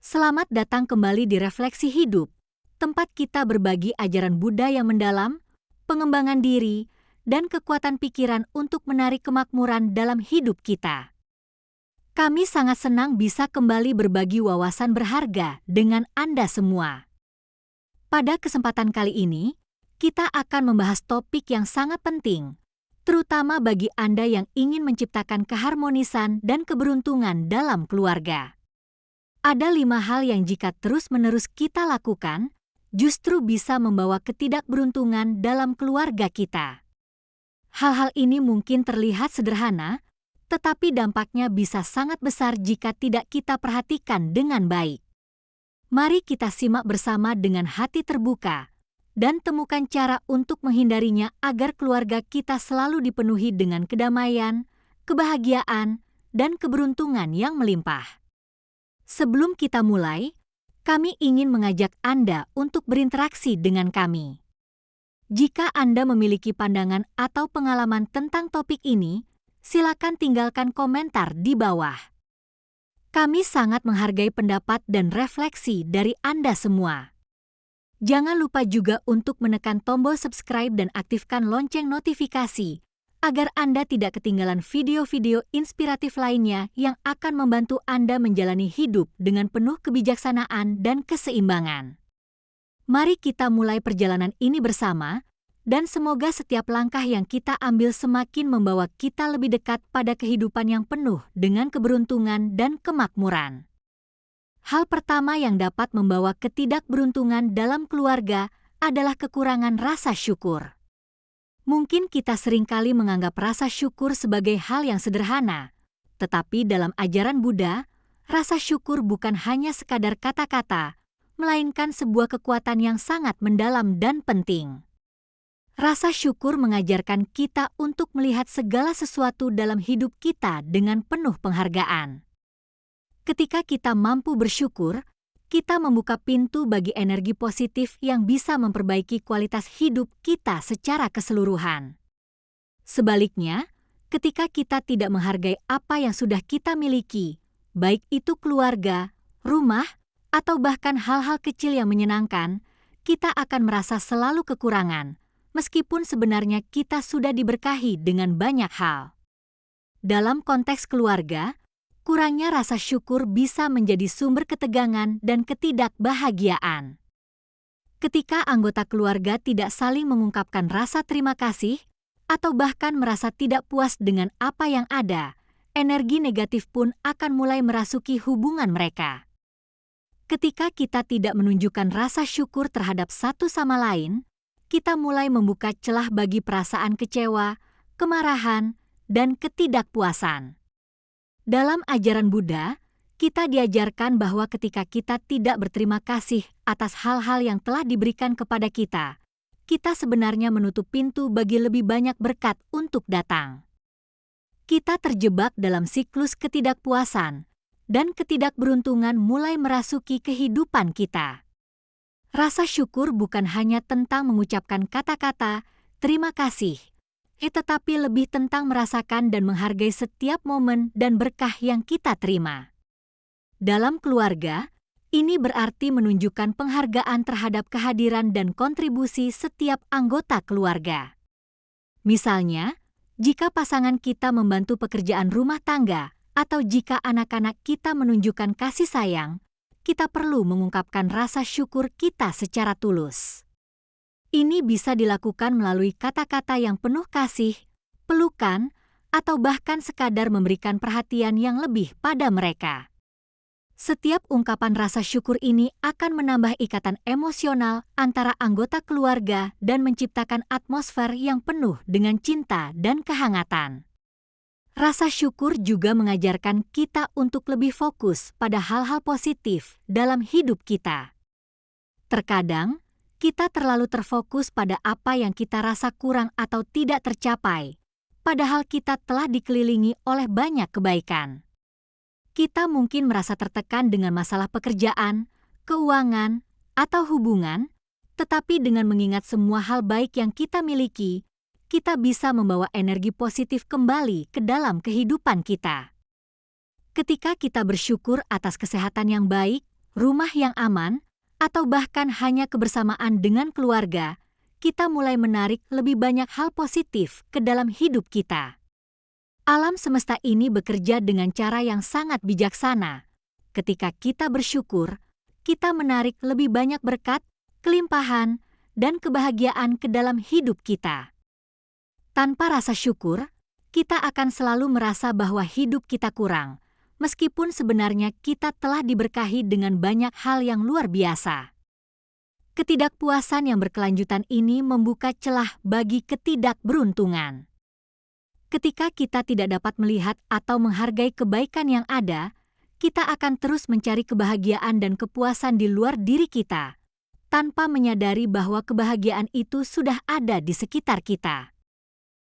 Selamat datang kembali di Refleksi Hidup, tempat kita berbagi ajaran Buddha yang mendalam, pengembangan diri, dan kekuatan pikiran untuk menarik kemakmuran dalam hidup kita. Kami sangat senang bisa kembali berbagi wawasan berharga dengan Anda semua. Pada kesempatan kali ini, kita akan membahas topik yang sangat penting, terutama bagi Anda yang ingin menciptakan keharmonisan dan keberuntungan dalam keluarga. Ada 5 hal yang jika terus-menerus kita lakukan, justru bisa membawa ketidakberuntungan dalam keluarga kita. Hal-hal ini mungkin terlihat sederhana, tetapi dampaknya bisa sangat besar jika tidak kita perhatikan dengan baik. Mari kita simak bersama dengan hati terbuka dan temukan cara untuk menghindarinya agar keluarga kita selalu dipenuhi dengan kedamaian, kebahagiaan, dan keberuntungan yang melimpah. Sebelum kita mulai, kami ingin mengajak Anda untuk berinteraksi dengan kami. Jika Anda memiliki pandangan atau pengalaman tentang topik ini, silakan tinggalkan komentar di bawah. Kami sangat menghargai pendapat dan refleksi dari Anda semua. Jangan lupa juga untuk menekan tombol subscribe dan aktifkan lonceng notifikasi, agar Anda tidak ketinggalan video-video inspiratif lainnya yang akan membantu Anda menjalani hidup dengan penuh kebijaksanaan dan keseimbangan. Mari kita mulai perjalanan ini bersama, dan semoga setiap langkah yang kita ambil semakin membawa kita lebih dekat pada kehidupan yang penuh dengan keberuntungan dan kemakmuran. Hal pertama yang dapat membawa ketidakberuntungan dalam keluarga adalah kekurangan rasa syukur. Mungkin kita seringkali menganggap rasa syukur sebagai hal yang sederhana, tetapi dalam ajaran Buddha, rasa syukur bukan hanya sekadar kata-kata, melainkan sebuah kekuatan yang sangat mendalam dan penting. Rasa syukur mengajarkan kita untuk melihat segala sesuatu dalam hidup kita dengan penuh penghargaan. Ketika kita mampu bersyukur, kita membuka pintu bagi energi positif yang bisa memperbaiki kualitas hidup kita secara keseluruhan. Sebaliknya, ketika kita tidak menghargai apa yang sudah kita miliki, baik itu keluarga, rumah, atau bahkan hal-hal kecil yang menyenangkan, kita akan merasa selalu kekurangan, meskipun sebenarnya kita sudah diberkahi dengan banyak hal. Dalam konteks keluarga, kurangnya rasa syukur bisa menjadi sumber ketegangan dan ketidakbahagiaan. Ketika anggota keluarga tidak saling mengungkapkan rasa terima kasih atau bahkan merasa tidak puas dengan apa yang ada, energi negatif pun akan mulai merasuki hubungan mereka. Ketika kita tidak menunjukkan rasa syukur terhadap satu sama lain, kita mulai membuka celah bagi perasaan kecewa, kemarahan, dan ketidakpuasan. Dalam ajaran Buddha, kita diajarkan bahwa ketika kita tidak berterima kasih atas hal-hal yang telah diberikan kepada kita sebenarnya menutup pintu bagi lebih banyak berkat untuk datang. Kita terjebak dalam siklus ketidakpuasan, dan ketidakberuntungan mulai merasuki kehidupan kita. Rasa syukur bukan hanya tentang mengucapkan kata-kata terima kasih, tetapi lebih tentang merasakan dan menghargai setiap momen dan berkah yang kita terima. Dalam keluarga, ini berarti menunjukkan penghargaan terhadap kehadiran dan kontribusi setiap anggota keluarga. Misalnya, jika pasangan kita membantu pekerjaan rumah tangga atau jika anak-anak kita menunjukkan kasih sayang, kita perlu mengungkapkan rasa syukur kita secara tulus. Ini bisa dilakukan melalui kata-kata yang penuh kasih, pelukan, atau bahkan sekadar memberikan perhatian yang lebih pada mereka. Setiap ungkapan rasa syukur ini akan menambah ikatan emosional antara anggota keluarga dan menciptakan atmosfer yang penuh dengan cinta dan kehangatan. Rasa syukur juga mengajarkan kita untuk lebih fokus pada hal-hal positif dalam hidup kita. Terkadang, kita terlalu terfokus pada apa yang kita rasa kurang atau tidak tercapai, padahal kita telah dikelilingi oleh banyak kebaikan. Kita mungkin merasa tertekan dengan masalah pekerjaan, keuangan, atau hubungan, tetapi dengan mengingat semua hal baik yang kita miliki, kita bisa membawa energi positif kembali ke dalam kehidupan kita. Ketika kita bersyukur atas kesehatan yang baik, rumah yang aman, atau bahkan hanya kebersamaan dengan keluarga, kita mulai menarik lebih banyak hal positif ke dalam hidup kita. Alam semesta ini bekerja dengan cara yang sangat bijaksana. Ketika kita bersyukur, kita menarik lebih banyak berkat, kelimpahan, dan kebahagiaan ke dalam hidup kita. Tanpa rasa syukur, kita akan selalu merasa bahwa hidup kita kurang, meskipun sebenarnya kita telah diberkahi dengan banyak hal yang luar biasa. Ketidakpuasan yang berkelanjutan ini membuka celah bagi ketidakberuntungan. Ketika kita tidak dapat melihat atau menghargai kebaikan yang ada, kita akan terus mencari kebahagiaan dan kepuasan di luar diri kita, tanpa menyadari bahwa kebahagiaan itu sudah ada di sekitar kita.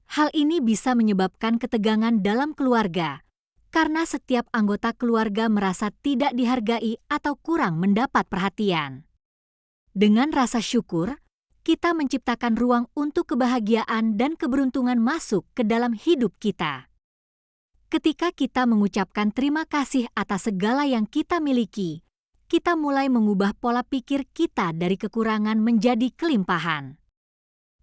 Hal ini bisa menyebabkan ketegangan dalam keluarga, karena setiap anggota keluarga merasa tidak dihargai atau kurang mendapat perhatian. Dengan rasa syukur, kita menciptakan ruang untuk kebahagiaan dan keberuntungan masuk ke dalam hidup kita. Ketika kita mengucapkan terima kasih atas segala yang kita miliki, kita mulai mengubah pola pikir kita dari kekurangan menjadi kelimpahan.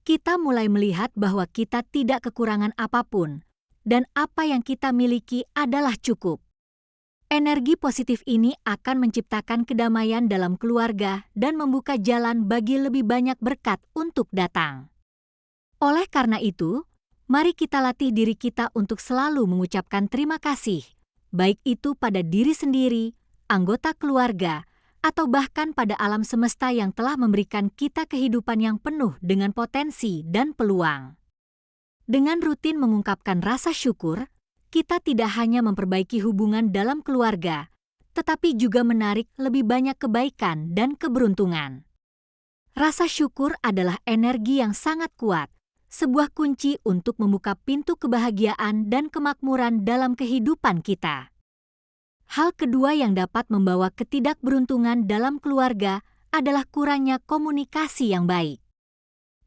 Kita mulai melihat bahwa kita tidak kekurangan apapun, dan apa yang kita miliki adalah cukup. Energi positif ini akan menciptakan kedamaian dalam keluarga dan membuka jalan bagi lebih banyak berkat untuk datang. Oleh karena itu, mari kita latih diri kita untuk selalu mengucapkan terima kasih, baik itu pada diri sendiri, anggota keluarga, atau bahkan pada alam semesta yang telah memberikan kita kehidupan yang penuh dengan potensi dan peluang. Dengan rutin mengungkapkan rasa syukur, kita tidak hanya memperbaiki hubungan dalam keluarga, tetapi juga menarik lebih banyak kebaikan dan keberuntungan. Rasa syukur adalah energi yang sangat kuat, sebuah kunci untuk membuka pintu kebahagiaan dan kemakmuran dalam kehidupan kita. Hal kedua yang dapat membawa ketidakberuntungan dalam keluarga adalah kurangnya komunikasi yang baik.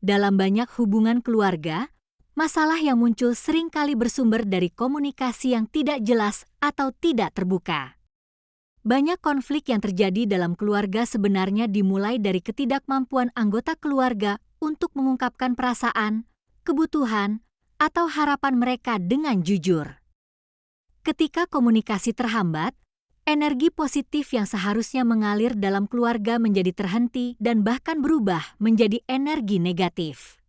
Dalam banyak hubungan keluarga, masalah yang muncul seringkali bersumber dari komunikasi yang tidak jelas atau tidak terbuka. Banyak konflik yang terjadi dalam keluarga sebenarnya dimulai dari ketidakmampuan anggota keluarga untuk mengungkapkan perasaan, kebutuhan, atau harapan mereka dengan jujur. Ketika komunikasi terhambat, energi positif yang seharusnya mengalir dalam keluarga menjadi terhenti dan bahkan berubah menjadi energi negatif.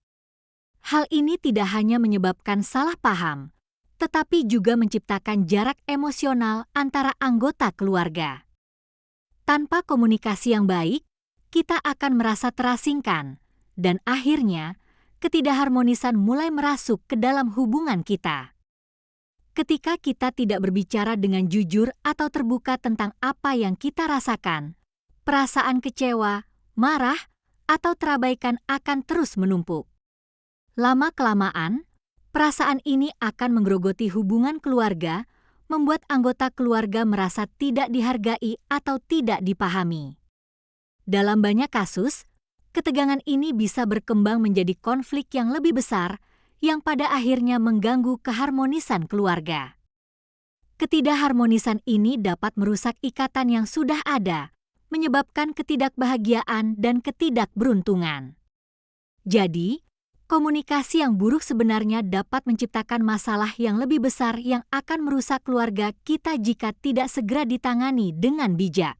Hal ini tidak hanya menyebabkan salah paham, tetapi juga menciptakan jarak emosional antara anggota keluarga. Tanpa komunikasi yang baik, kita akan merasa terasingkan, dan akhirnya ketidakharmonisan mulai merasuk ke dalam hubungan kita. Ketika kita tidak berbicara dengan jujur atau terbuka tentang apa yang kita rasakan, perasaan kecewa, marah, atau terabaikan akan terus menumpuk. Lama-kelamaan, perasaan ini akan menggerogoti hubungan keluarga, membuat anggota keluarga merasa tidak dihargai atau tidak dipahami. Dalam banyak kasus, ketegangan ini bisa berkembang menjadi konflik yang lebih besar, yang pada akhirnya mengganggu keharmonisan keluarga. Ketidakharmonisan ini dapat merusak ikatan yang sudah ada, menyebabkan ketidakbahagiaan dan ketidakberuntungan. Jadi, komunikasi yang buruk sebenarnya dapat menciptakan masalah yang lebih besar yang akan merusak keluarga kita jika tidak segera ditangani dengan bijak.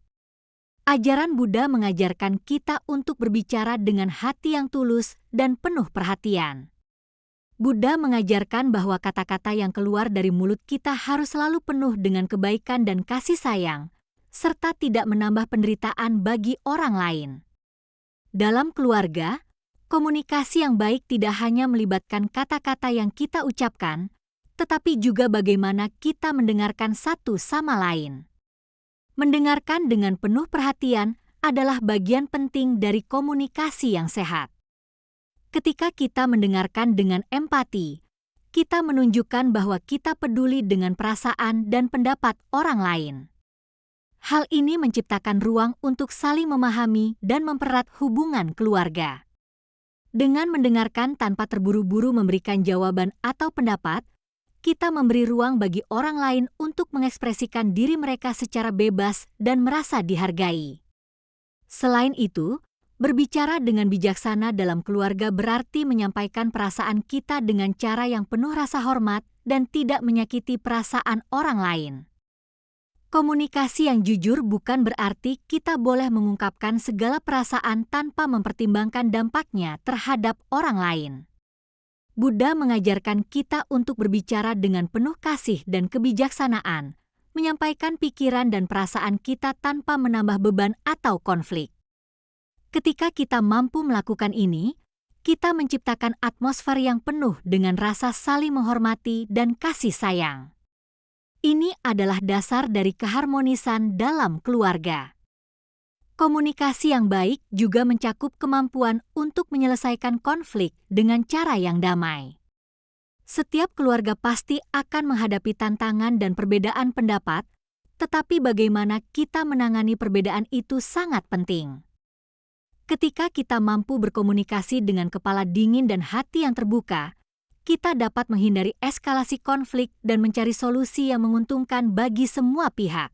Ajaran Buddha mengajarkan kita untuk berbicara dengan hati yang tulus dan penuh perhatian. Buddha mengajarkan bahwa kata-kata yang keluar dari mulut kita harus selalu penuh dengan kebaikan dan kasih sayang, serta tidak menambah penderitaan bagi orang lain. Dalam keluarga, komunikasi yang baik tidak hanya melibatkan kata-kata yang kita ucapkan, tetapi juga bagaimana kita mendengarkan satu sama lain. Mendengarkan dengan penuh perhatian adalah bagian penting dari komunikasi yang sehat. Ketika kita mendengarkan dengan empati, kita menunjukkan bahwa kita peduli dengan perasaan dan pendapat orang lain. Hal ini menciptakan ruang untuk saling memahami dan mempererat hubungan keluarga. Dengan mendengarkan tanpa terburu-buru memberikan jawaban atau pendapat, kita memberi ruang bagi orang lain untuk mengekspresikan diri mereka secara bebas dan merasa dihargai. Selain itu, berbicara dengan bijaksana dalam keluarga berarti menyampaikan perasaan kita dengan cara yang penuh rasa hormat dan tidak menyakiti perasaan orang lain. Komunikasi yang jujur bukan berarti kita boleh mengungkapkan segala perasaan tanpa mempertimbangkan dampaknya terhadap orang lain. Buddha mengajarkan kita untuk berbicara dengan penuh kasih dan kebijaksanaan, menyampaikan pikiran dan perasaan kita tanpa menambah beban atau konflik. Ketika kita mampu melakukan ini, kita menciptakan atmosfer yang penuh dengan rasa saling menghormati dan kasih sayang. Ini adalah dasar dari keharmonisan dalam keluarga. Komunikasi yang baik juga mencakup kemampuan untuk menyelesaikan konflik dengan cara yang damai. Setiap keluarga pasti akan menghadapi tantangan dan perbedaan pendapat, tetapi bagaimana kita menangani perbedaan itu sangat penting. Ketika kita mampu berkomunikasi dengan kepala dingin dan hati yang terbuka, kita dapat menghindari eskalasi konflik dan mencari solusi yang menguntungkan bagi semua pihak.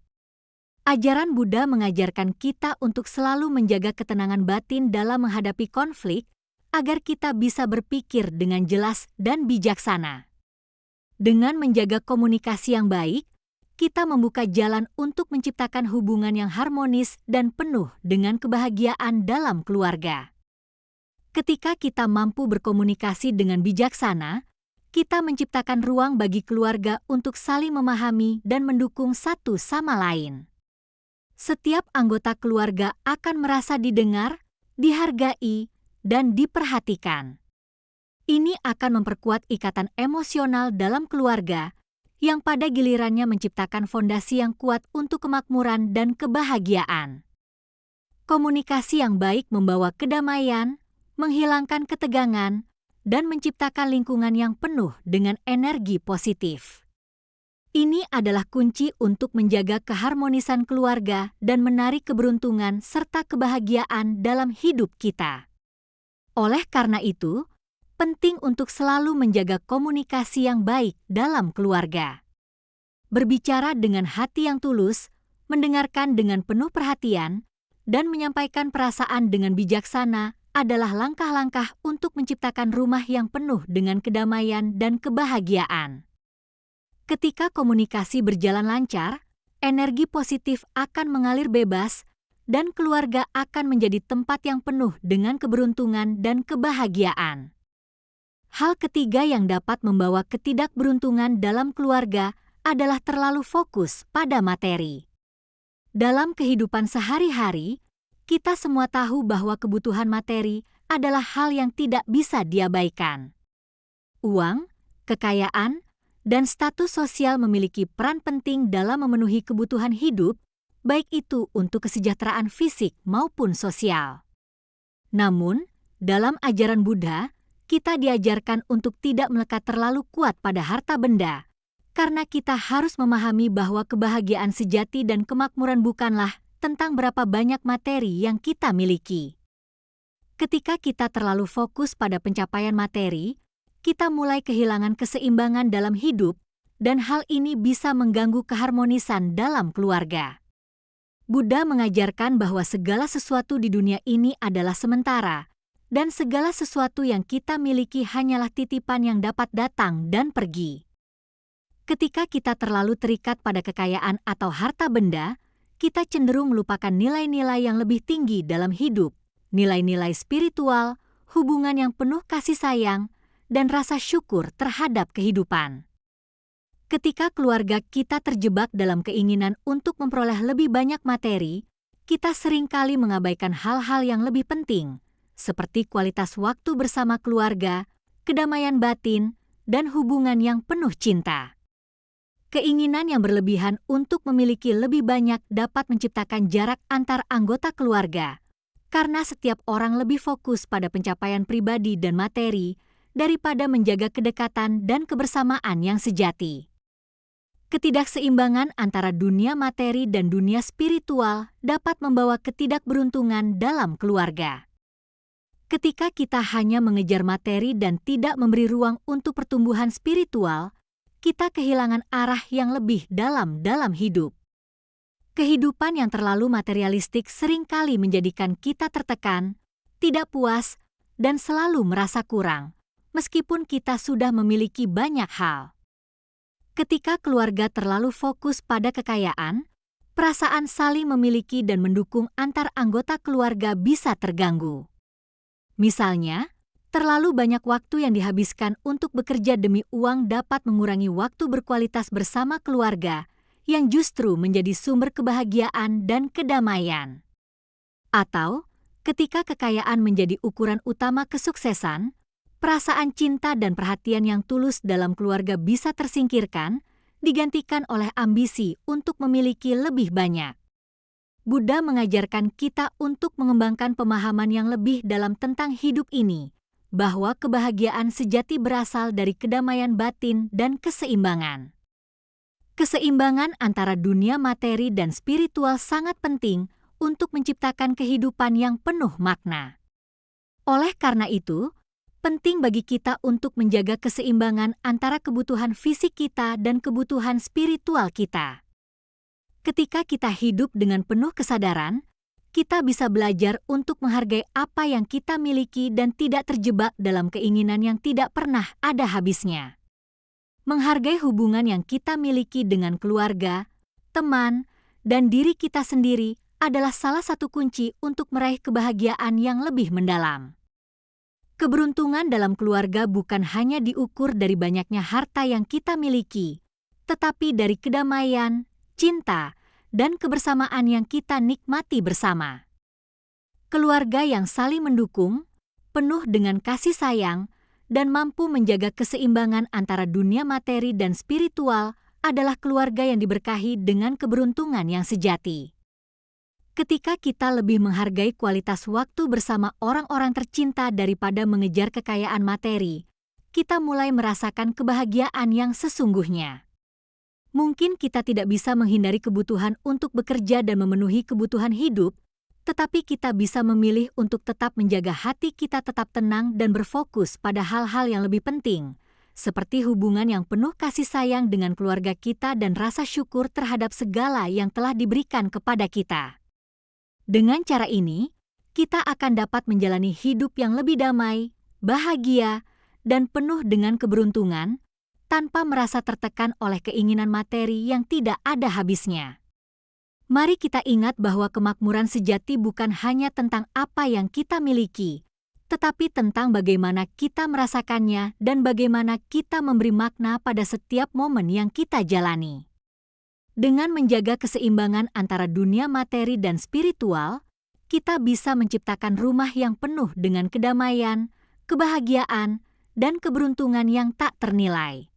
Ajaran Buddha mengajarkan kita untuk selalu menjaga ketenangan batin dalam menghadapi konflik agar kita bisa berpikir dengan jelas dan bijaksana. Dengan menjaga komunikasi yang baik, kita membuka jalan untuk menciptakan hubungan yang harmonis dan penuh dengan kebahagiaan dalam keluarga. Ketika kita mampu berkomunikasi dengan bijaksana, kita menciptakan ruang bagi keluarga untuk saling memahami dan mendukung satu sama lain. Setiap anggota keluarga akan merasa didengar, dihargai, dan diperhatikan. Ini akan memperkuat ikatan emosional dalam keluarga yang pada gilirannya menciptakan fondasi yang kuat untuk kemakmuran dan kebahagiaan. Komunikasi yang baik membawa kedamaian, menghilangkan ketegangan, dan menciptakan lingkungan yang penuh dengan energi positif. Ini adalah kunci untuk menjaga keharmonisan keluarga dan menarik keberuntungan serta kebahagiaan dalam hidup kita. Oleh karena itu, penting untuk selalu menjaga komunikasi yang baik dalam keluarga. Berbicara dengan hati yang tulus, mendengarkan dengan penuh perhatian, dan menyampaikan perasaan dengan bijaksana adalah langkah-langkah untuk menciptakan rumah yang penuh dengan kedamaian dan kebahagiaan. Ketika komunikasi berjalan lancar, energi positif akan mengalir bebas dan keluarga akan menjadi tempat yang penuh dengan keberuntungan dan kebahagiaan. Hal ketiga yang dapat membawa ketidakberuntungan dalam keluarga adalah terlalu fokus pada materi. Dalam kehidupan sehari-hari, kita semua tahu bahwa kebutuhan materi adalah hal yang tidak bisa diabaikan. Uang, kekayaan, dan status sosial memiliki peran penting dalam memenuhi kebutuhan hidup, baik itu untuk kesejahteraan fisik maupun sosial. Namun, dalam ajaran Buddha, kita diajarkan untuk tidak melekat terlalu kuat pada harta benda, karena kita harus memahami bahwa kebahagiaan sejati dan kemakmuran bukanlah tentang berapa banyak materi yang kita miliki. Ketika kita terlalu fokus pada pencapaian materi, kita mulai kehilangan keseimbangan dalam hidup, dan hal ini bisa mengganggu keharmonisan dalam keluarga. Buddha mengajarkan bahwa segala sesuatu di dunia ini adalah sementara, dan segala sesuatu yang kita miliki hanyalah titipan yang dapat datang dan pergi. Ketika kita terlalu terikat pada kekayaan atau harta benda, kita cenderung melupakan nilai-nilai yang lebih tinggi dalam hidup, nilai-nilai spiritual, hubungan yang penuh kasih sayang, dan rasa syukur terhadap kehidupan. Ketika keluarga kita terjebak dalam keinginan untuk memperoleh lebih banyak materi, kita seringkali mengabaikan hal-hal yang lebih penting, seperti kualitas waktu bersama keluarga, kedamaian batin, dan hubungan yang penuh cinta. Keinginan yang berlebihan untuk memiliki lebih banyak dapat menciptakan jarak antar anggota keluarga, karena setiap orang lebih fokus pada pencapaian pribadi dan materi daripada menjaga kedekatan dan kebersamaan yang sejati. Ketidakseimbangan antara dunia materi dan dunia spiritual dapat membawa ketidakberuntungan dalam keluarga. Ketika kita hanya mengejar materi dan tidak memberi ruang untuk pertumbuhan spiritual, kita kehilangan arah yang lebih dalam dalam hidup. Kehidupan yang terlalu materialistik seringkali menjadikan kita tertekan, tidak puas, dan selalu merasa kurang, meskipun kita sudah memiliki banyak hal. Ketika keluarga terlalu fokus pada kekayaan, perasaan saling memiliki dan mendukung antar anggota keluarga bisa terganggu. Misalnya, terlalu banyak waktu yang dihabiskan untuk bekerja demi uang dapat mengurangi waktu berkualitas bersama keluarga, yang justru menjadi sumber kebahagiaan dan kedamaian. Atau, ketika kekayaan menjadi ukuran utama kesuksesan, perasaan cinta dan perhatian yang tulus dalam keluarga bisa tersingkirkan, digantikan oleh ambisi untuk memiliki lebih banyak. Buddha mengajarkan kita untuk mengembangkan pemahaman yang lebih dalam tentang hidup ini, bahwa kebahagiaan sejati berasal dari kedamaian batin dan keseimbangan. Keseimbangan antara dunia materi dan spiritual sangat penting untuk menciptakan kehidupan yang penuh makna. Oleh karena itu, penting bagi kita untuk menjaga keseimbangan antara kebutuhan fisik kita dan kebutuhan spiritual kita. Ketika kita hidup dengan penuh kesadaran, kita bisa belajar untuk menghargai apa yang kita miliki dan tidak terjebak dalam keinginan yang tidak pernah ada habisnya. Menghargai hubungan yang kita miliki dengan keluarga, teman, dan diri kita sendiri adalah salah satu kunci untuk meraih kebahagiaan yang lebih mendalam. Keberuntungan dalam keluarga bukan hanya diukur dari banyaknya harta yang kita miliki, tetapi dari kedamaian, cinta, dan kebersamaan yang kita nikmati bersama. Keluarga yang saling mendukung, penuh dengan kasih sayang, dan mampu menjaga keseimbangan antara dunia materi dan spiritual adalah keluarga yang diberkahi dengan keberuntungan yang sejati. Ketika kita lebih menghargai kualitas waktu bersama orang-orang tercinta daripada mengejar kekayaan materi, kita mulai merasakan kebahagiaan yang sesungguhnya. Mungkin kita tidak bisa menghindari kebutuhan untuk bekerja dan memenuhi kebutuhan hidup, tetapi kita bisa memilih untuk tetap menjaga hati kita tetap tenang dan berfokus pada hal-hal yang lebih penting, seperti hubungan yang penuh kasih sayang dengan keluarga kita dan rasa syukur terhadap segala yang telah diberikan kepada kita. Dengan cara ini, kita akan dapat menjalani hidup yang lebih damai, bahagia, dan penuh dengan keberuntungan, tanpa merasa tertekan oleh keinginan materi yang tidak ada habisnya. Mari kita ingat bahwa kemakmuran sejati bukan hanya tentang apa yang kita miliki, tetapi tentang bagaimana kita merasakannya dan bagaimana kita memberi makna pada setiap momen yang kita jalani. Dengan menjaga keseimbangan antara dunia materi dan spiritual, kita bisa menciptakan rumah yang penuh dengan kedamaian, kebahagiaan, dan keberuntungan yang tak ternilai.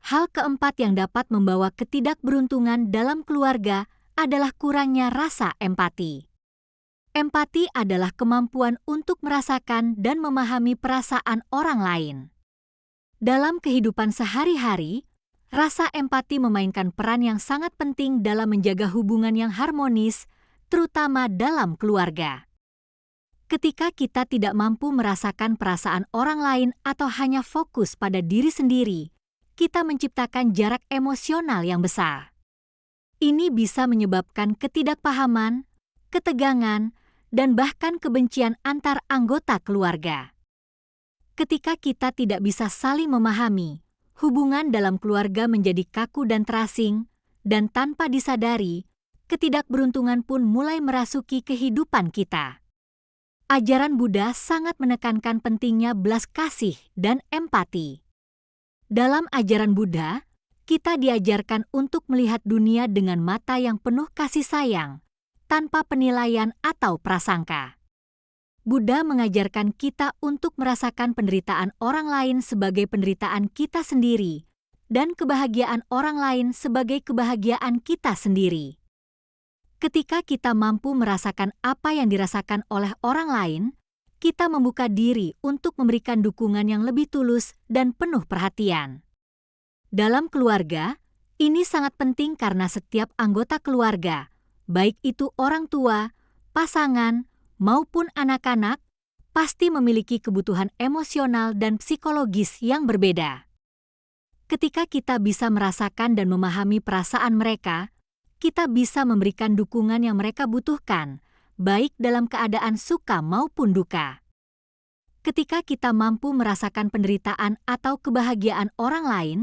Hal keempat yang dapat membawa ketidakberuntungan dalam keluarga adalah kurangnya rasa empati. Empati adalah kemampuan untuk merasakan dan memahami perasaan orang lain. Dalam kehidupan sehari-hari, rasa empati memainkan peran yang sangat penting dalam menjaga hubungan yang harmonis, terutama dalam keluarga. Ketika kita tidak mampu merasakan perasaan orang lain atau hanya fokus pada diri sendiri, kita menciptakan jarak emosional yang besar. Ini bisa menyebabkan ketidakpahaman, ketegangan, dan bahkan kebencian antar anggota keluarga. Ketika kita tidak bisa saling memahami, hubungan dalam keluarga menjadi kaku dan terasing, dan tanpa disadari, ketidakberuntungan pun mulai merasuki kehidupan kita. Ajaran Buddha sangat menekankan pentingnya belas kasih dan empati. Dalam ajaran Buddha, kita diajarkan untuk melihat dunia dengan mata yang penuh kasih sayang, tanpa penilaian atau prasangka. Buddha mengajarkan kita untuk merasakan penderitaan orang lain sebagai penderitaan kita sendiri, dan kebahagiaan orang lain sebagai kebahagiaan kita sendiri. Ketika kita mampu merasakan apa yang dirasakan oleh orang lain, kita membuka diri untuk memberikan dukungan yang lebih tulus dan penuh perhatian. Dalam keluarga, ini sangat penting karena setiap anggota keluarga, baik itu orang tua, pasangan, maupun anak-anak, pasti memiliki kebutuhan emosional dan psikologis yang berbeda. Ketika kita bisa merasakan dan memahami perasaan mereka, kita bisa memberikan dukungan yang mereka butuhkan, baik dalam keadaan suka maupun duka. Ketika kita mampu merasakan penderitaan atau kebahagiaan orang lain,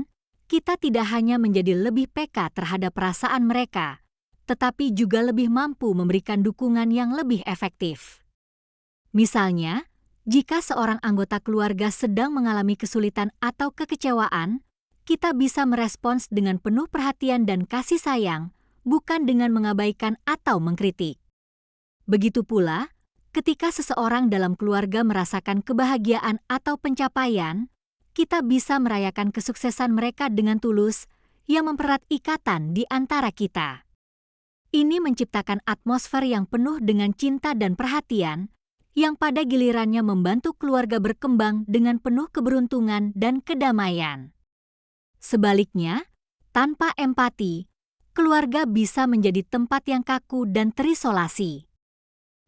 kita tidak hanya menjadi lebih peka terhadap perasaan mereka, tetapi juga lebih mampu memberikan dukungan yang lebih efektif. Misalnya, jika seorang anggota keluarga sedang mengalami kesulitan atau kekecewaan, kita bisa merespons dengan penuh perhatian dan kasih sayang, bukan dengan mengabaikan atau mengkritik. Begitu pula, ketika seseorang dalam keluarga merasakan kebahagiaan atau pencapaian, kita bisa merayakan kesuksesan mereka dengan tulus yang mempererat ikatan di antara kita. Ini menciptakan atmosfer yang penuh dengan cinta dan perhatian, yang pada gilirannya membantu keluarga berkembang dengan penuh keberuntungan dan kedamaian. Sebaliknya, tanpa empati, keluarga bisa menjadi tempat yang kaku dan terisolasi.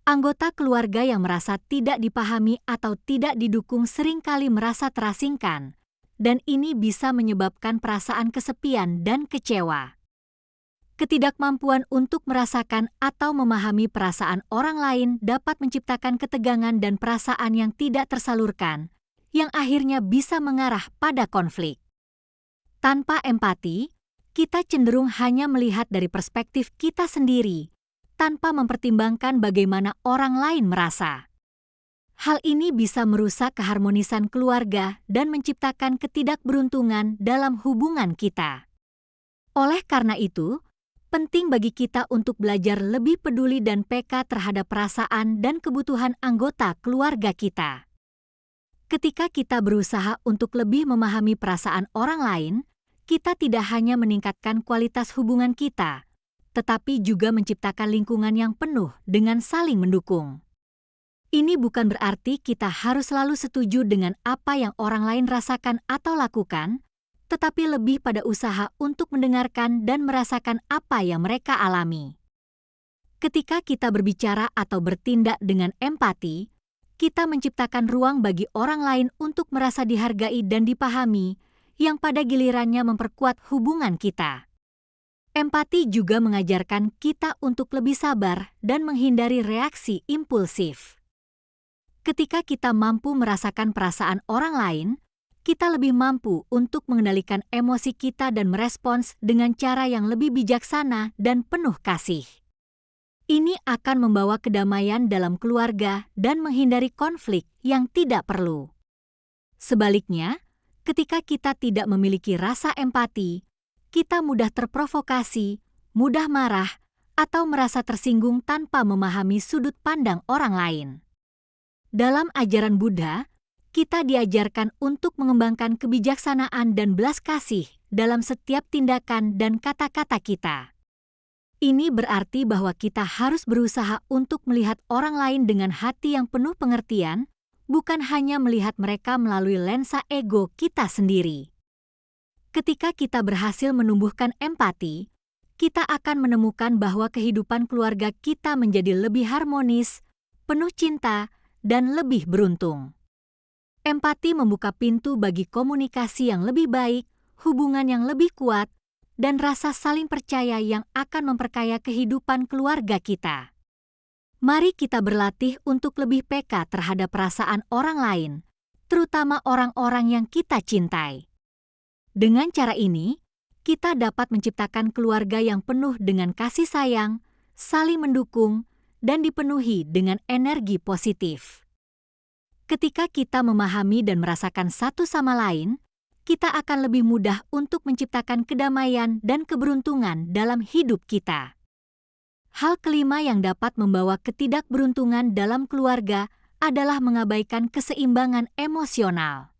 Anggota keluarga yang merasa tidak dipahami atau tidak didukung seringkali merasa terasingkan, dan ini bisa menyebabkan perasaan kesepian dan kecewa. Ketidakmampuan untuk merasakan atau memahami perasaan orang lain dapat menciptakan ketegangan dan perasaan yang tidak tersalurkan, yang akhirnya bisa mengarah pada konflik. Tanpa empati, kita cenderung hanya melihat dari perspektif kita sendiri, tanpa mempertimbangkan bagaimana orang lain merasa. Hal ini bisa merusak keharmonisan keluarga dan menciptakan ketidakberuntungan dalam hubungan kita. Oleh karena itu, penting bagi kita untuk belajar lebih peduli dan peka terhadap perasaan dan kebutuhan anggota keluarga kita. Ketika kita berusaha untuk lebih memahami perasaan orang lain, kita tidak hanya meningkatkan kualitas hubungan kita, tetapi juga menciptakan lingkungan yang penuh dengan saling mendukung. Ini bukan berarti kita harus selalu setuju dengan apa yang orang lain rasakan atau lakukan, tetapi lebih pada usaha untuk mendengarkan dan merasakan apa yang mereka alami. Ketika kita berbicara atau bertindak dengan empati, kita menciptakan ruang bagi orang lain untuk merasa dihargai dan dipahami, yang pada gilirannya memperkuat hubungan kita. Empati juga mengajarkan kita untuk lebih sabar dan menghindari reaksi impulsif. Ketika kita mampu merasakan perasaan orang lain, kita lebih mampu untuk mengendalikan emosi kita dan merespons dengan cara yang lebih bijaksana dan penuh kasih. Ini akan membawa kedamaian dalam keluarga dan menghindari konflik yang tidak perlu. Sebaliknya, ketika kita tidak memiliki rasa empati, kita mudah terprovokasi, mudah marah, atau merasa tersinggung tanpa memahami sudut pandang orang lain. Dalam ajaran Buddha, kita diajarkan untuk mengembangkan kebijaksanaan dan belas kasih dalam setiap tindakan dan kata-kata kita. Ini berarti bahwa kita harus berusaha untuk melihat orang lain dengan hati yang penuh pengertian, bukan hanya melihat mereka melalui lensa ego kita sendiri. Ketika kita berhasil menumbuhkan empati, kita akan menemukan bahwa kehidupan keluarga kita menjadi lebih harmonis, penuh cinta, dan lebih beruntung. Empati membuka pintu bagi komunikasi yang lebih baik, hubungan yang lebih kuat, dan rasa saling percaya yang akan memperkaya kehidupan keluarga kita. Mari kita berlatih untuk lebih peka terhadap perasaan orang lain, terutama orang-orang yang kita cintai. Dengan cara ini, kita dapat menciptakan keluarga yang penuh dengan kasih sayang, saling mendukung, dan dipenuhi dengan energi positif. Ketika kita memahami dan merasakan satu sama lain, kita akan lebih mudah untuk menciptakan kedamaian dan keberuntungan dalam hidup kita. Hal kelima yang dapat membawa ketidakberuntungan dalam keluarga adalah mengabaikan keseimbangan emosional.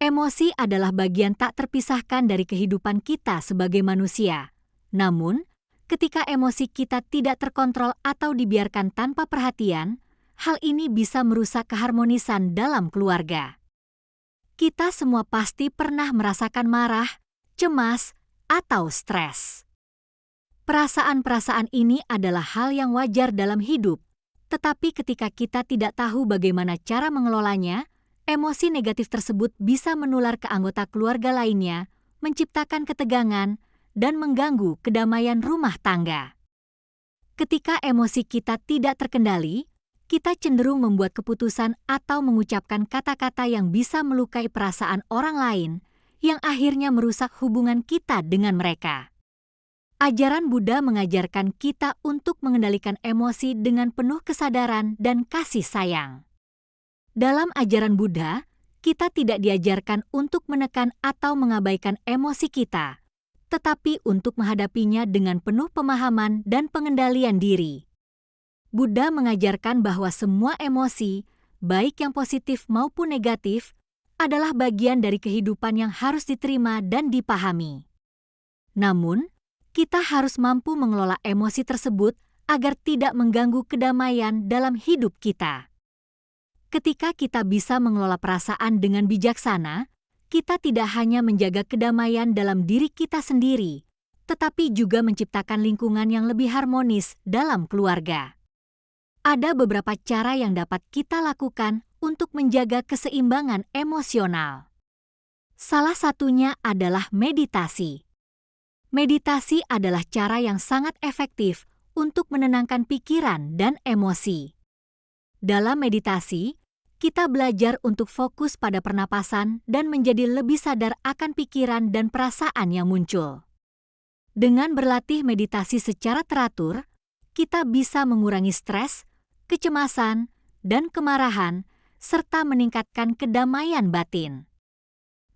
Emosi adalah bagian tak terpisahkan dari kehidupan kita sebagai manusia. Namun, ketika emosi kita tidak terkontrol atau dibiarkan tanpa perhatian, hal ini bisa merusak keharmonisan dalam keluarga. Kita semua pasti pernah merasakan marah, cemas, atau stres. Perasaan-perasaan ini adalah hal yang wajar dalam hidup, tetapi ketika kita tidak tahu bagaimana cara mengelolanya, emosi negatif tersebut bisa menular ke anggota keluarga lainnya, menciptakan ketegangan, dan mengganggu kedamaian rumah tangga. Ketika emosi kita tidak terkendali, kita cenderung membuat keputusan atau mengucapkan kata-kata yang bisa melukai perasaan orang lain, yang akhirnya merusak hubungan kita dengan mereka. Ajaran Buddha mengajarkan kita untuk mengendalikan emosi dengan penuh kesadaran dan kasih sayang. Dalam ajaran Buddha, kita tidak diajarkan untuk menekan atau mengabaikan emosi kita, tetapi untuk menghadapinya dengan penuh pemahaman dan pengendalian diri. Buddha mengajarkan bahwa semua emosi, baik yang positif maupun negatif, adalah bagian dari kehidupan yang harus diterima dan dipahami. Namun, kita harus mampu mengelola emosi tersebut agar tidak mengganggu kedamaian dalam hidup kita. Ketika kita bisa mengelola perasaan dengan bijaksana, kita tidak hanya menjaga kedamaian dalam diri kita sendiri, tetapi juga menciptakan lingkungan yang lebih harmonis dalam keluarga. Ada beberapa cara yang dapat kita lakukan untuk menjaga keseimbangan emosional. Salah satunya adalah meditasi. Meditasi adalah cara yang sangat efektif untuk menenangkan pikiran dan emosi. Dalam meditasi, kita belajar untuk fokus pada pernapasan dan menjadi lebih sadar akan pikiran dan perasaan yang muncul. Dengan berlatih meditasi secara teratur, kita bisa mengurangi stres, kecemasan, dan kemarahan, serta meningkatkan kedamaian batin.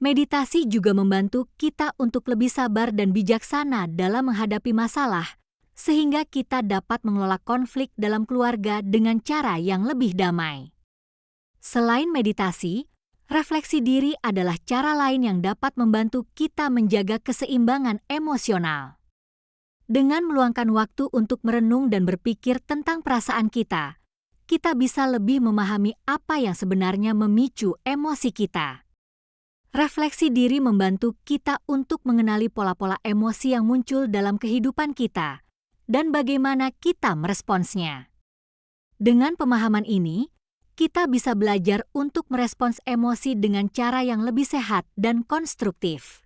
Meditasi juga membantu kita untuk lebih sabar dan bijaksana dalam menghadapi masalah, sehingga kita dapat mengelola konflik dalam keluarga dengan cara yang lebih damai. Selain meditasi, refleksi diri adalah cara lain yang dapat membantu kita menjaga keseimbangan emosional. Dengan meluangkan waktu untuk merenung dan berpikir tentang perasaan kita bisa lebih memahami apa yang sebenarnya memicu emosi kita. Refleksi diri membantu kita untuk mengenali pola-pola emosi yang muncul dalam kehidupan kita dan bagaimana kita meresponsnya. Dengan pemahaman ini, kita bisa belajar untuk merespons emosi dengan cara yang lebih sehat dan konstruktif.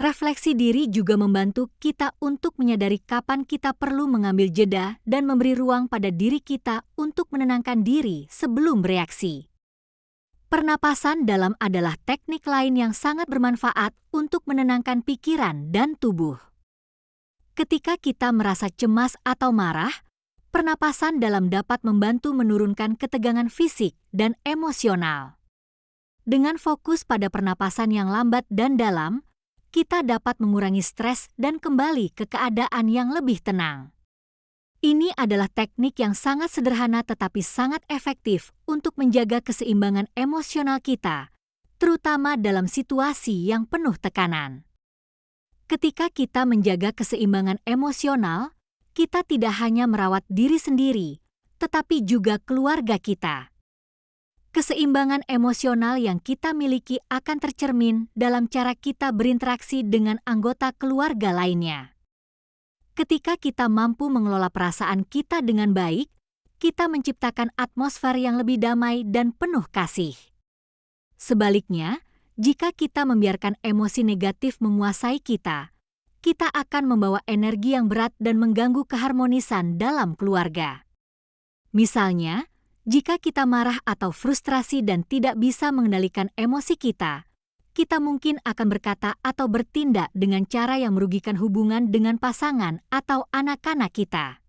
Refleksi diri juga membantu kita untuk menyadari kapan kita perlu mengambil jeda dan memberi ruang pada diri kita untuk menenangkan diri sebelum bereaksi. Pernapasan dalam adalah teknik lain yang sangat bermanfaat untuk menenangkan pikiran dan tubuh. Ketika kita merasa cemas atau marah, pernapasan dalam dapat membantu menurunkan ketegangan fisik dan emosional. Dengan fokus pada pernapasan yang lambat dan dalam, kita dapat mengurangi stres dan kembali ke keadaan yang lebih tenang. Ini adalah teknik yang sangat sederhana tetapi sangat efektif untuk menjaga keseimbangan emosional kita, terutama dalam situasi yang penuh tekanan. Ketika kita menjaga keseimbangan emosional, kita tidak hanya merawat diri sendiri, tetapi juga keluarga kita. Keseimbangan emosional yang kita miliki akan tercermin dalam cara kita berinteraksi dengan anggota keluarga lainnya. Ketika kita mampu mengelola perasaan kita dengan baik, kita menciptakan atmosfer yang lebih damai dan penuh kasih. Sebaliknya, jika kita membiarkan emosi negatif menguasai kita akan membawa energi yang berat dan mengganggu keharmonisan dalam keluarga. Misalnya, jika kita marah atau frustrasi dan tidak bisa mengendalikan emosi kita mungkin akan berkata atau bertindak dengan cara yang merugikan hubungan dengan pasangan atau anak-anak kita.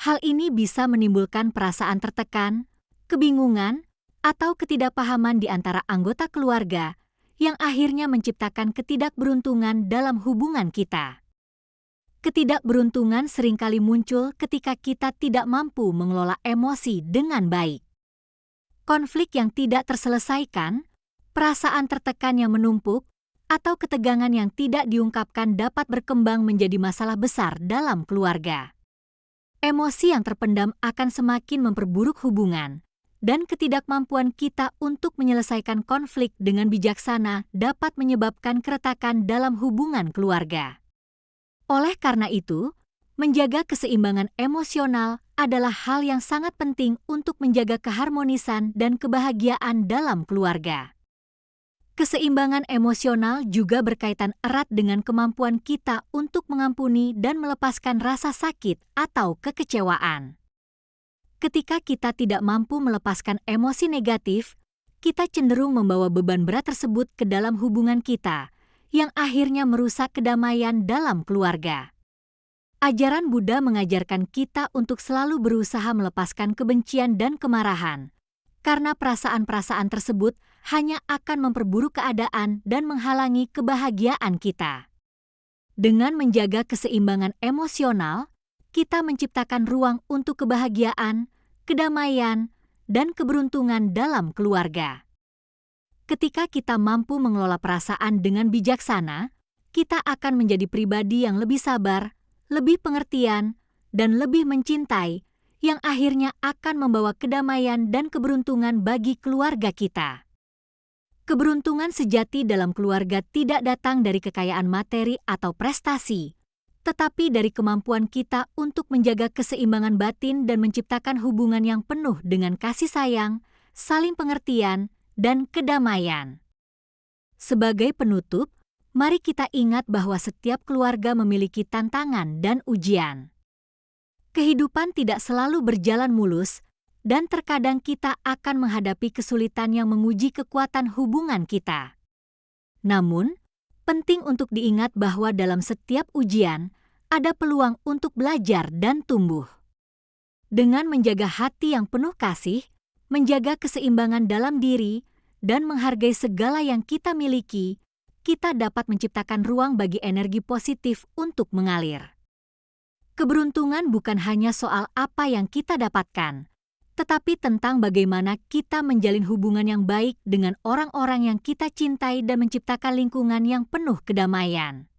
Hal ini bisa menimbulkan perasaan tertekan, kebingungan, atau ketidakpahaman di antara anggota keluarga yang akhirnya menciptakan ketidakberuntungan dalam hubungan kita. Ketidakberuntungan seringkali muncul ketika kita tidak mampu mengelola emosi dengan baik. Konflik yang tidak terselesaikan, perasaan tertekan yang menumpuk, atau ketegangan yang tidak diungkapkan dapat berkembang menjadi masalah besar dalam keluarga. Emosi yang terpendam akan semakin memperburuk hubungan, dan ketidakmampuan kita untuk menyelesaikan konflik dengan bijaksana dapat menyebabkan keretakan dalam hubungan keluarga. Oleh karena itu, menjaga keseimbangan emosional adalah hal yang sangat penting untuk menjaga keharmonisan dan kebahagiaan dalam keluarga. Keseimbangan emosional juga berkaitan erat dengan kemampuan kita untuk mengampuni dan melepaskan rasa sakit atau kekecewaan. Ketika kita tidak mampu melepaskan emosi negatif, kita cenderung membawa beban berat tersebut ke dalam hubungan kita, yang akhirnya merusak kedamaian dalam keluarga. Ajaran Buddha mengajarkan kita untuk selalu berusaha melepaskan kebencian dan kemarahan, karena perasaan-perasaan tersebut hanya akan memperburuk keadaan dan menghalangi kebahagiaan kita. Dengan menjaga keseimbangan emosional, kita menciptakan ruang untuk kebahagiaan, kedamaian, dan keberuntungan dalam keluarga. Ketika kita mampu mengelola perasaan dengan bijaksana, kita akan menjadi pribadi yang lebih sabar, lebih pengertian, dan lebih mencintai, yang akhirnya akan membawa kedamaian dan keberuntungan bagi keluarga kita. Keberuntungan sejati dalam keluarga tidak datang dari kekayaan materi atau prestasi, tetapi dari kemampuan kita untuk menjaga keseimbangan batin dan menciptakan hubungan yang penuh dengan kasih sayang, saling pengertian, dan kedamaian. Sebagai penutup, mari kita ingat bahwa setiap keluarga memiliki tantangan dan ujian. Kehidupan tidak selalu berjalan mulus, dan terkadang kita akan menghadapi kesulitan yang menguji kekuatan hubungan kita. Namun, penting untuk diingat bahwa dalam setiap ujian, ada peluang untuk belajar dan tumbuh. Dengan menjaga hati yang penuh kasih, menjaga keseimbangan dalam diri, dan menghargai segala yang kita miliki, kita dapat menciptakan ruang bagi energi positif untuk mengalir. Keberuntungan bukan hanya soal apa yang kita dapatkan, tetapi tentang bagaimana kita menjalin hubungan yang baik dengan orang-orang yang kita cintai dan menciptakan lingkungan yang penuh kedamaian.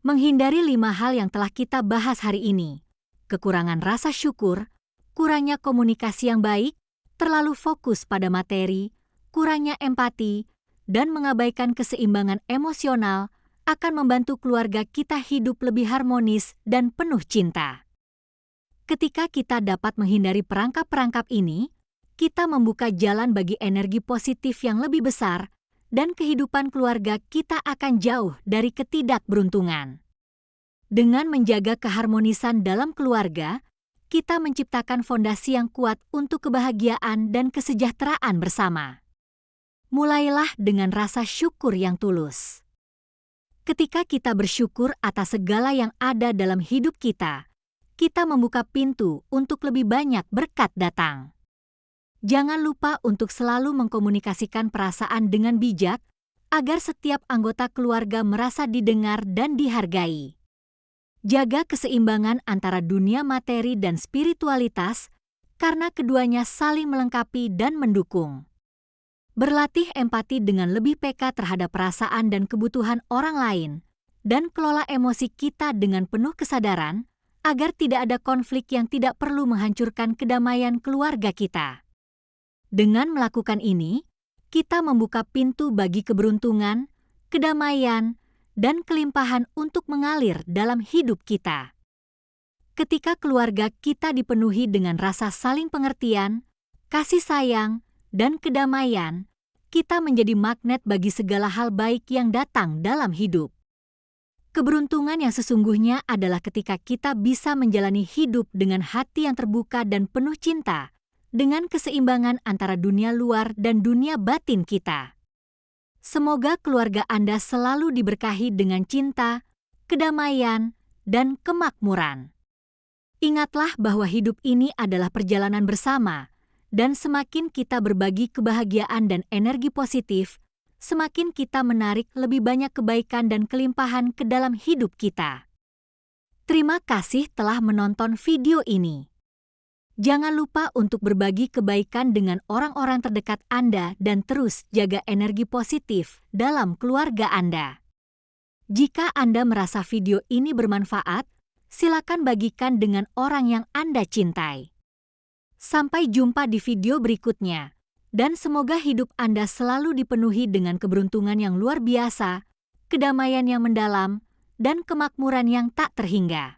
Menghindari 5 hal yang telah kita bahas hari ini: kekurangan rasa syukur, kurangnya komunikasi yang baik, terlalu fokus pada materi, kurangnya empati, dan mengabaikan keseimbangan emosional akan membantu keluarga kita hidup lebih harmonis dan penuh cinta. Ketika kita dapat menghindari perangkap-perangkap ini, kita membuka jalan bagi energi positif yang lebih besar, dan kehidupan keluarga kita akan jauh dari ketidakberuntungan. Dengan menjaga keharmonisan dalam keluarga, kita menciptakan fondasi yang kuat untuk kebahagiaan dan kesejahteraan bersama. Mulailah dengan rasa syukur yang tulus. Ketika kita bersyukur atas segala yang ada dalam hidup kita membuka pintu untuk lebih banyak berkat datang. Jangan lupa untuk selalu mengkomunikasikan perasaan dengan bijak, agar setiap anggota keluarga merasa didengar dan dihargai. Jaga keseimbangan antara dunia materi dan spiritualitas, karena keduanya saling melengkapi dan mendukung. Berlatih empati dengan lebih peka terhadap perasaan dan kebutuhan orang lain, dan kelola emosi kita dengan penuh kesadaran, agar tidak ada konflik yang tidak perlu menghancurkan kedamaian keluarga kita. Dengan melakukan ini, kita membuka pintu bagi keberuntungan, kedamaian, dan kelimpahan untuk mengalir dalam hidup kita. Ketika keluarga kita dipenuhi dengan rasa saling pengertian, kasih sayang, dan kedamaian, kita menjadi magnet bagi segala hal baik yang datang dalam hidup. Keberuntungan yang sesungguhnya adalah ketika kita bisa menjalani hidup dengan hati yang terbuka dan penuh cinta, dengan keseimbangan antara dunia luar dan dunia batin kita. Semoga keluarga Anda selalu diberkahi dengan cinta, kedamaian, dan kemakmuran. Ingatlah bahwa hidup ini adalah perjalanan bersama, dan semakin kita berbagi kebahagiaan dan energi positif, semakin kita menarik lebih banyak kebaikan dan kelimpahan ke dalam hidup kita. Terima kasih telah menonton video ini. Jangan lupa untuk berbagi kebaikan dengan orang-orang terdekat Anda dan terus jaga energi positif dalam keluarga Anda. Jika Anda merasa video ini bermanfaat, silakan bagikan dengan orang yang Anda cintai. Sampai jumpa di video berikutnya. Dan semoga hidup Anda selalu dipenuhi dengan keberuntungan yang luar biasa, kedamaian yang mendalam, dan kemakmuran yang tak terhingga.